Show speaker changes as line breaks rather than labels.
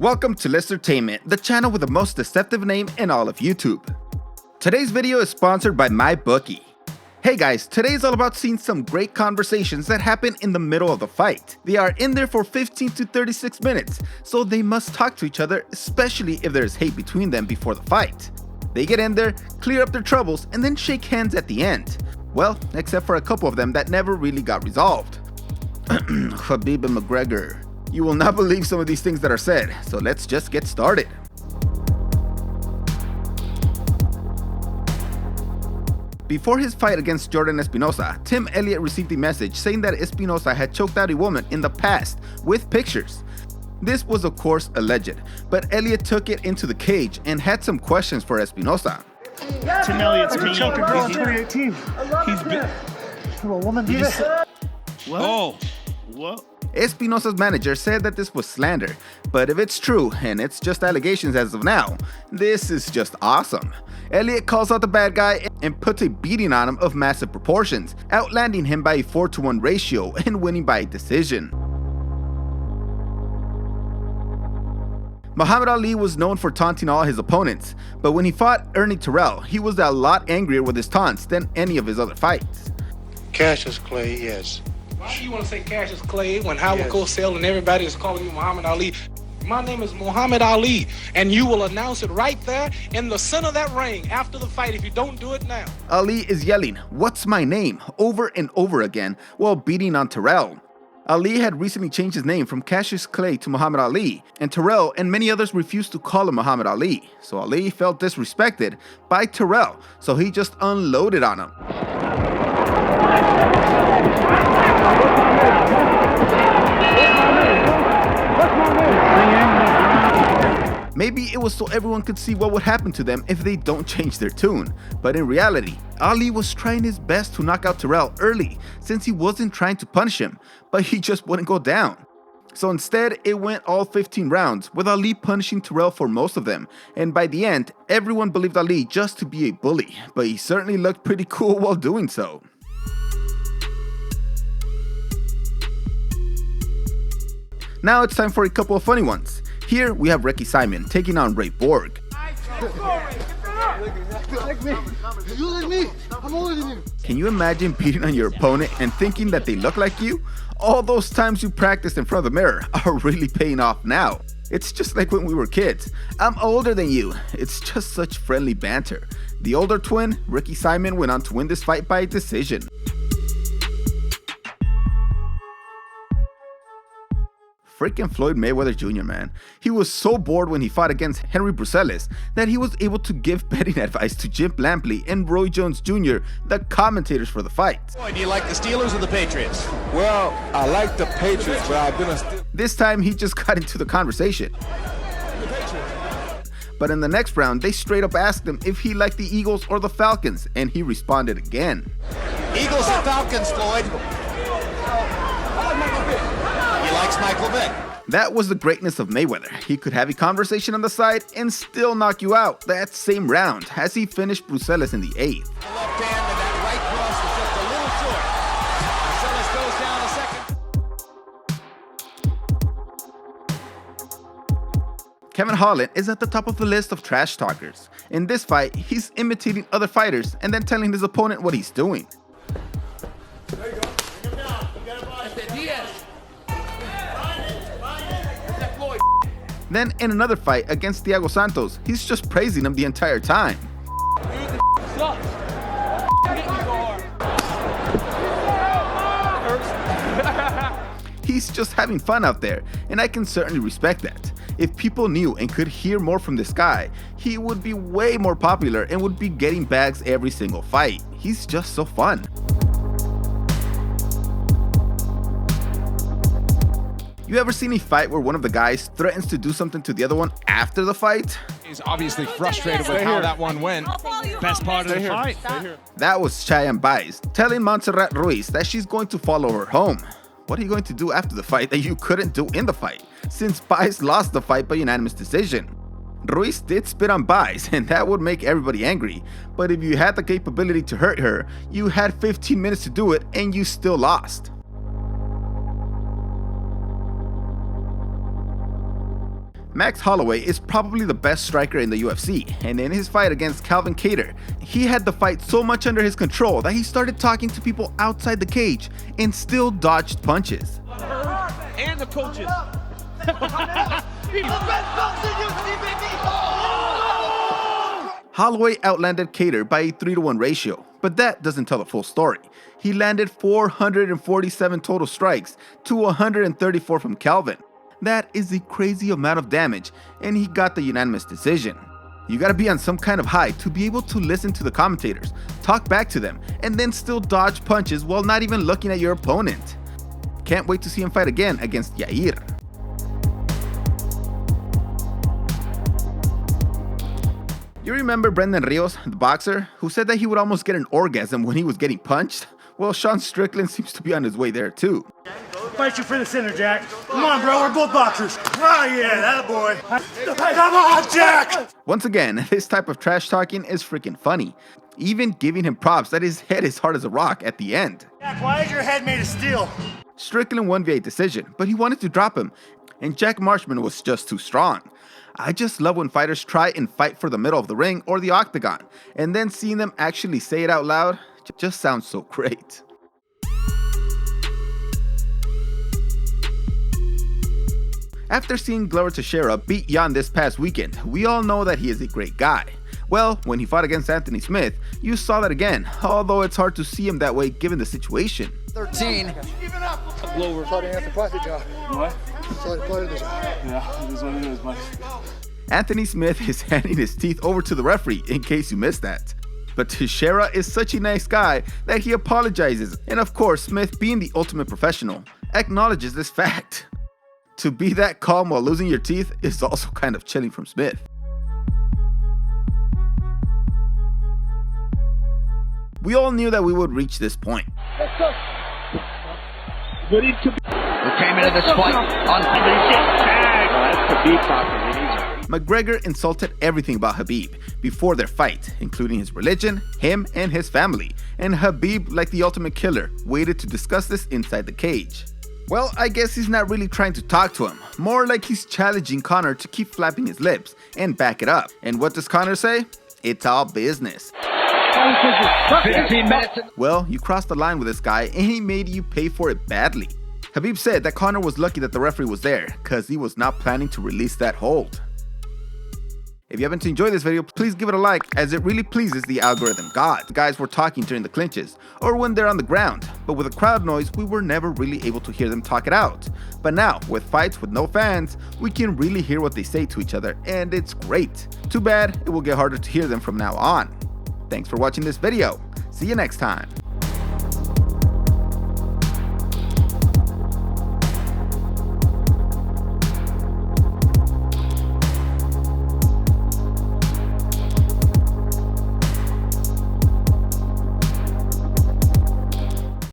Welcome to Listertainment, the channel with the most deceptive name in all of YouTube. Today's video is sponsored by MyBookie. Hey guys, today is all about seeing some great conversations that happen in the middle of the fight. They are in there for 15 to 36 minutes, so they must talk to each other, especially if there is hate between them before the fight. They get in there, clear up their troubles, and then shake hands at the end. Well, except for a couple of them that never really got resolved. Khabib and Mcgregor. You will not believe some of these things that are said, so let's just get started. Before his fight against Jordan Espinosa, Tim Elliott received a message saying that Espinosa had choked out a woman in the past with pictures. This was of course alleged, but Elliott took it into the cage and had some questions for Espinosa.
Tim Elliott's
I choked a girl in 2018.
He's been.
A woman.
What? Oh, what?
Espinosa's manager said that this was slander, but if it's true, and it's just allegations as of now, this is just awesome. Elliott calls out the bad guy and puts a beating on him of massive proportions, outlanding him by a 4-to-1 ratio and winning by a decision. Muhammad Ali was known for taunting all his opponents, but when he fought Ernie Terrell, he was a lot angrier with his taunts than any of his other fights.
Cassius Clay, yes.
Why do you want to say Cassius Clay when Howard Cosell and everybody is calling you Muhammad Ali? My name is Muhammad Ali, and you will announce it right there in the center of that ring after the fight if you don't do it now.
Ali is yelling, "What's my name?" over and over again while beating on Terrell. Ali had recently changed his name from Cassius Clay to Muhammad Ali, and Terrell and many others refused to call him Muhammad Ali. So Ali felt disrespected by Terrell, so he just unloaded on him. Maybe it was so everyone could see what would happen to them if they don't change their tune. But in reality, Ali was trying his best to knock out Terrell early since he wasn't trying to punish him, but he just wouldn't go down. So instead, it went all 15 rounds, with Ali punishing Terrell for most of them, and by the end, everyone believed Ali just to be a bully, but he certainly looked pretty cool while doing so. Now it's time for a couple of funny ones. Here we have Ricky Simon taking on Ray Borg. Can you imagine beating on your opponent and thinking that they look like you? All those times you practiced in front of the mirror are really paying off now. It's just like when we were kids. I'm older than you. It's just such friendly banter. The older twin, Ricky Simon, went on to win this fight by decision. Freaking Floyd Mayweather Jr, man. He was so bored when he fought against Henry Brucelis that he was able to give betting advice to Jim Lampley and Roy Jones Jr, the commentators for the fight.
Boy, do you like the Steelers or the Patriots?
Well, I like the Patriots, but I've been a
This time he just got into the conversation. But in the next round, they straight up asked him if he liked the Eagles or the Falcons, and he responded again.
Eagles or Falcons, Floyd? He likes Michael Vick.
That was the greatness of Mayweather. He could have a conversation on the side and still knock you out that same round as he finished Brucelis in the 8th.
The left hand and that right cross was just a little short. Brucelis goes down a second.
Kevin Harlan is at the top of the list of trash talkers. In this fight, he's imitating other fighters and then telling his opponent what he's doing.
There you go. Bring him down. You got it, boss. Diaz.
Then in another fight against Thiago Santos, he's just praising him the entire time. He's just having fun out there, and I can certainly respect that. If people knew and could hear more from this guy, he would be way more popular and would be getting bags every single fight. He's just so fun. You ever seen a fight where one of the guys threatens to do something to the other one after the fight?
He's obviously frustrated with how that one went.
Best part of the fight.
That was Cheyenne Baez telling Montserrat Ruiz that she's going to follow her home. What are you going to do after the fight that you couldn't do in the fight, since Baez lost the fight by unanimous decision? Ruiz did spit on Baez, and that would make everybody angry, but if you had the capability to hurt her, you had 15 minutes to do it and you still lost. Max Holloway is probably the best striker in the UFC, and in his fight against Calvin Kattar, he had the fight so much under his control that he started talking to people outside the cage and still dodged punches.
And the coaches.
Holloway outlanded Kattar by a 3-to-1 ratio, but that doesn't tell the full story. He landed 447 total strikes to 134 from Calvin. That is a crazy amount of damage, and he got the unanimous decision. You gotta be on some kind of high to be able to listen to the commentators, talk back to them, and then still dodge punches while not even looking at your opponent. Can't wait to see him fight again against Yair. You remember Brendan Rios, the boxer, who said that he would almost get an orgasm when he was getting punched? Well, Sean Strickland seems to be on his way there too.
Fight you for the center, Jack. Come on, bro. We're both boxers. Oh, yeah, that boy. Come on, Jack.
Once again, this type of trash talking is freaking funny. Even giving him props that his head is hard as a rock at the end.
Jack, why is your head made of steel?
Strickland won via decision, but he wanted to drop him, and Jack Marshman was just too strong. I just love when fighters try and fight for the middle of the ring or the octagon, and then seeing them actually say it out loud just sounds so great. After seeing Glover Teixeira beat Jan this past weekend, we all know that he is a great guy. Well, when he fought against Anthony Smith, you saw that again, although it's hard to see him that way given the situation.
13.
Glover.
What? Yeah, it is what it is, buddy.
Anthony Smith is handing his teeth over to the referee in case you missed that. But Teixeira is such a nice guy that he apologizes, and of course Smith, being the ultimate professional, acknowledges this fact. To be that calm while losing your teeth is also kind of chilling from Smith. We all knew that we would reach this point.
Who came into this fight on Khabib talking.
McGregor insulted everything about Khabib before their fight, including his religion, him, and his family. And Khabib, like the ultimate killer, waited to discuss this inside the cage. Well, I guess he's not really trying to talk to him, more like he's challenging Conor to keep flapping his lips and back it up. And what does Conor say? It's all business.
15 minutes.
Well, you crossed the line with this guy and he made you pay for it badly. Khabib said that Conor was lucky that the referee was there, cause he was not planning to release that hold. If you happen to enjoy this video, please give it a like, as it really pleases the algorithm god. The guys were talking during the clinches, or when they're on the ground, but with the crowd noise, we were never really able to hear them talk it out. But now, with fights with no fans, we can really hear what they say to each other, and it's great. Too bad, it will get harder to hear them from now on. Thanks for watching this video. See you next time.